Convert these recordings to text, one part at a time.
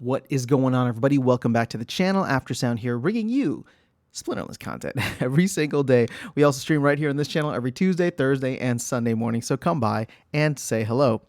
What is going on, everybody? Welcome back to the channel. Aftersound here, bringing you Splinterless content every single day. We also stream right here on this channel every Tuesday, Thursday, and Sunday morning, so come by and say hello.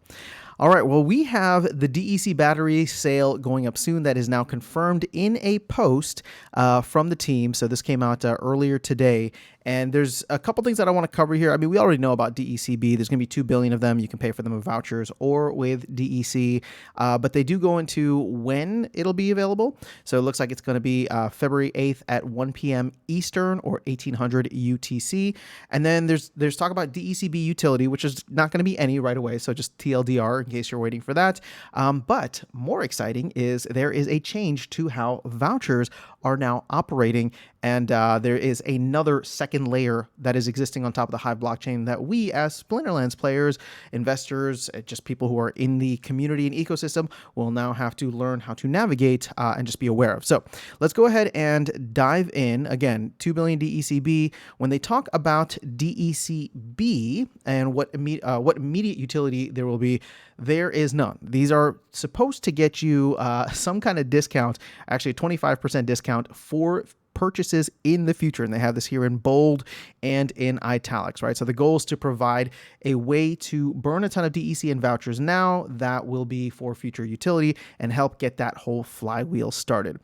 All right, well, we have the DEC battery sale going up soon. That is now confirmed in a post from the team. So this came out earlier today. And there's a couple things that I want to cover here. I mean, we already know about DECB. There's going to be 2 billion of them. You can pay for them with vouchers or with DEC. But they do go into when it'll be available. So it looks like it's going to be February 8th at 1 p.m. Eastern or 1800 UTC. And then there's talk about DECB utility, which is not going to be any right away. So just TLDR in case you're waiting for that. But more exciting is there is a change to how vouchers are now operating. And there is another second layer that is existing on top of the Hive blockchain that we as Splinterlands players, investors, just people who are in the community and ecosystem will now have to learn how to navigate and just be aware of. So let's go ahead and dive in. Again, 2 billion DECB. When they talk about DECB and what immediate utility there will be, there is none. These are supposed to get you some kind of discount, actually a 25% discount for purchases in the future. And they have this here in bold and in italics, right? So the goal is to provide a way to burn a ton of DEC and vouchers now that will be for future utility and help get that whole flywheel started.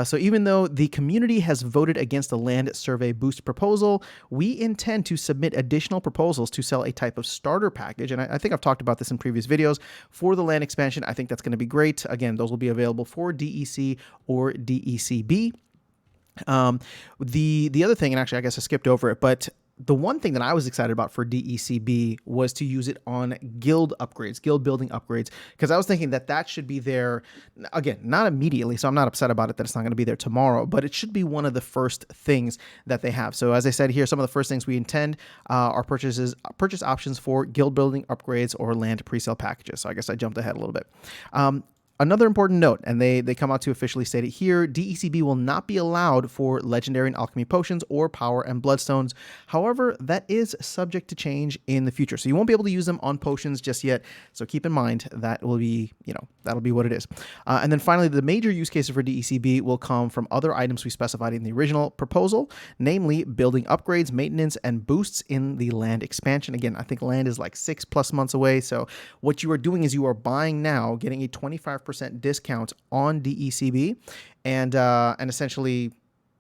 So even though the community has voted against the land survey boost proposal, we intend to submit additional proposals to sell a type of starter package. And I think I've talked about this in previous videos for the land expansion. I think that's going to be great. Again, those will be available for DEC or DECB. The other thing, and actually I guess I skipped over it, but the one thing that I was excited about for DECB was to use it on guild upgrades, guild building upgrades, because I was thinking that that should be there, again, not immediately, so I'm not upset about it that it's not going to be there tomorrow, but it should be one of the first things that they have. So as I said here, some of the first things we intend are purchase options for guild building upgrades or land presale packages. So I guess I jumped ahead a little bit. Another important note, and they come out to officially state it here, DECB will not be allowed for legendary and alchemy potions or power and bloodstones. However, that is subject to change in the future. So you won't be able to use them on potions just yet. So keep in mind that will be, that'll be what it is. And then finally, the major use cases for DECB will come from other items we specified in the original proposal, namely building upgrades, maintenance, and boosts in the land expansion. Again, I think land is like 6+ months away. So what you are doing is you are buying now, getting a 25% discount on DECB, and essentially,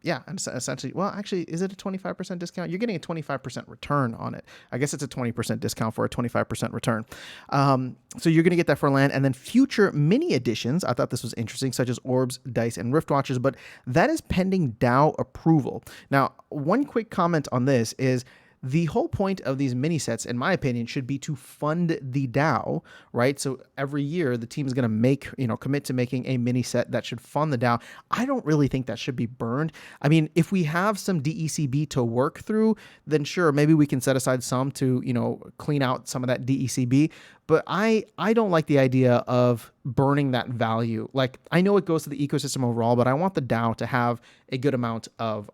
well, actually, is it a 25% discount? You're getting a 25% return on it. I guess it's a 20% discount for a 25% return. So you're going to get that for land, and then future mini editions. I thought this was interesting, such as orbs, dice, and rift watches, but that is pending DAO approval. Now, one quick comment on this is, the whole point of these mini sets, in my opinion, should be to fund the DAO, right? So every year the team is going to commit to making a mini set that should fund the DAO. I don't really think that should be burned. I mean, if we have some DECB to work through, then sure, maybe we can set aside some to, clean out some of that DECB. But I don't like the idea of burning that value. Like, I know it goes to the ecosystem overall, but I want the DAO to have a good amount of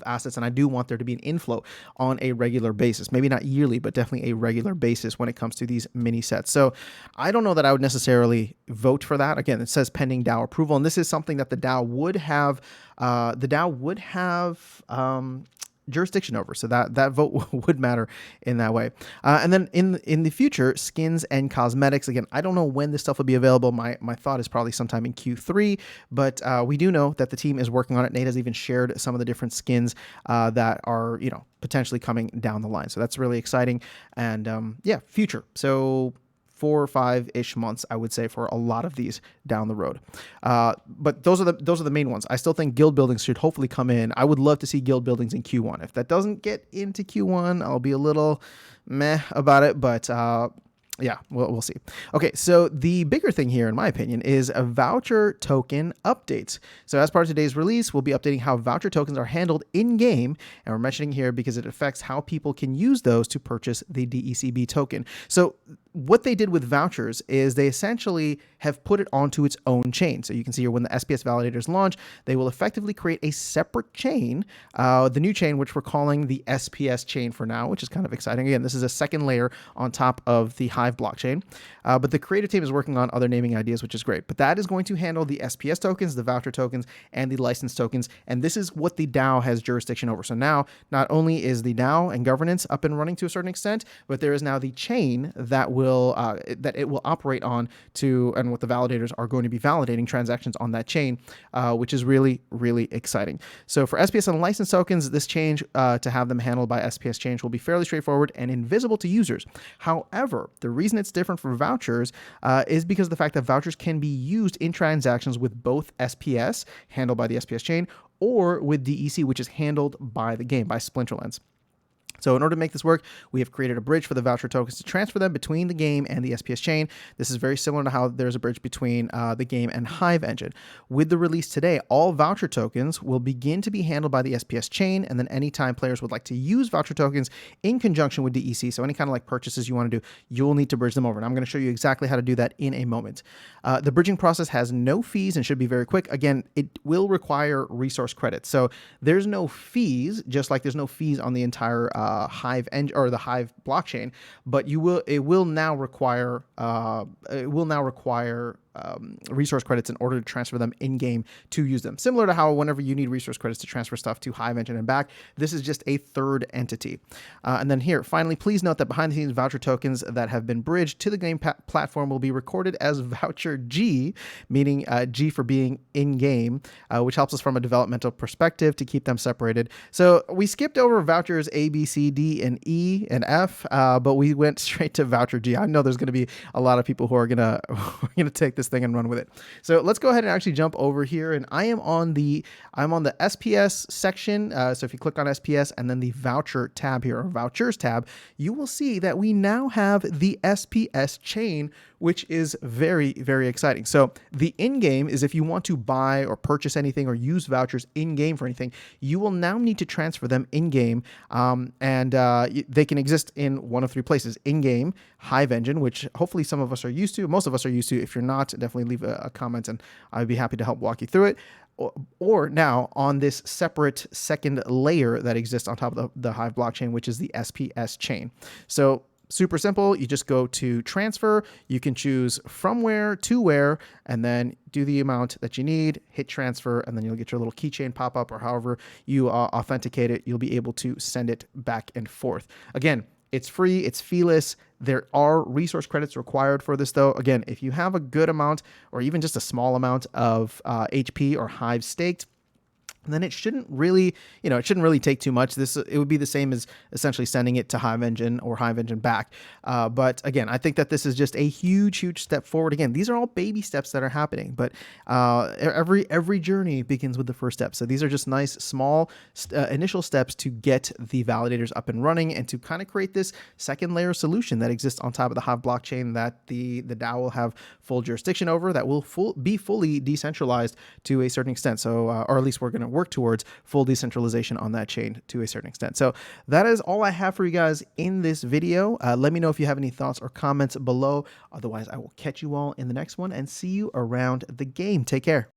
assets, and I do want there to be an inflow on a regular basis, maybe not yearly, but definitely a regular basis when it comes to these mini sets. So I don't know that I would necessarily vote for that. Again, it says pending DAO approval, and this is something that the DAO would have. Jurisdiction over, so that vote would matter in that way. And then in the future, skins and cosmetics. Again, I don't know when this stuff will be available. My thought is probably sometime in Q3, but we do know that the team is working on it. Nate has even shared some of the different skins that are potentially coming down the line. So that's really exciting. And future. So 4 or 5-ish months, I would say, for a lot of these down the road. But those are the main ones. I still think guild buildings should hopefully come in. I would love to see guild buildings in Q1. If that doesn't get into Q1, I'll be a little meh about it, but yeah, we'll see. Okay, so the bigger thing here, in my opinion, is a voucher token updates. So as part of today's release, we'll be updating how voucher tokens are handled in-game, and we're mentioning here because it affects how people can use those to purchase the DECB token. So what they did with vouchers is they essentially have put it onto its own chain. So you can see here when the SPS validators launch, they will effectively create a separate chain, the new chain, which we're calling the SPS chain for now, which is kind of exciting. Again, this is a second layer on top of the Hive blockchain, but the creative team is working on other naming ideas, which is great. But that is going to handle the SPS tokens, the voucher tokens, and the license tokens. And this is what the DAO has jurisdiction over. So now not only is the DAO and governance up and running to a certain extent, but there is now the chain that it will operate on to, and what the validators are going to be validating transactions on that chain, which is really, really exciting. So for SPS and license tokens, this change to have them handled by SPS change will be fairly straightforward and invisible to users. However, the reason it's different for vouchers is because of the fact that vouchers can be used in transactions with both SPS, handled by the SPS chain, or with DEC, which is handled by the game, by Splinterlands. So in order to make this work, we have created a bridge for the voucher tokens to transfer them between the game and the SPS chain. This is very similar to how there's a bridge between the game and Hive engine. With the release today, all voucher tokens will begin to be handled by the SPS chain, and then anytime players would like to use voucher tokens in conjunction with DEC, so any kind of like purchases you want to do, you'll need to bridge them over. And I'm going to show you exactly how to do that in a moment. The bridging process has no fees and should be very quick. Again, it will require resource credits. So there's no fees, just like there's no fees on the entire Hive engine or the Hive blockchain, but it will now require resource credits in order to transfer them in game to use them. Similar to how whenever you need resource credits to transfer stuff to Hive engine and back, this is just a third entity. And then here, finally, please note that behind the scenes voucher tokens that have been bridged to the game platform will be recorded as voucher G, meaning G for being in game, which helps us from a developmental perspective to keep them separated. So we skipped over vouchers A, B, C, D, and E, and F, but we went straight to voucher G. I know there's going to be a lot of people who are gonna take this thing and run with it. So let's go ahead and actually jump over here, and I'm on the SPS section. So if you click on SPS and then the voucher tab here, or vouchers tab, you will see that we now have the SPS chain, which is very, very exciting. So the in-game is if you want to buy or purchase anything or use vouchers in-game for anything, you will now need to transfer them in-game, and they can exist in one of three places: in-game, Hive engine, which hopefully some of us are used to, most of us are used to. If you're not, definitely leave a comment and I'd be happy to help walk you through it. Or now on this separate second layer that exists on top of the Hive blockchain, which is the SPS chain. So super simple. You just go to transfer. You can choose from where to where, and then do the amount that you need, hit transfer, and then you'll get your little keychain pop up, or however you authenticate it, you'll be able to send it back and forth. Again, it's free, it's feeless. There are resource credits required for this though. Again, if you have a good amount or even just a small amount of HP or Hive staked, then it shouldn't really, take too much. It would be the same as essentially sending it to Hive engine or Hive engine back. But again, I think that this is just a huge, huge step forward. Again, these are all baby steps that are happening, but every journey begins with the first step. So these are just nice, small initial steps to get the validators up and running and to kind of create this second layer solution that exists on top of the Hive blockchain that the DAO will have full jurisdiction over, that will be fully decentralized to a certain extent. So, or at least we're going to work towards full decentralization on that chain to a certain extent. So that is all I have for you guys in this video. Let me know if you have any thoughts or comments below. Otherwise, I will catch you all in the next one and see you around the game. Take care.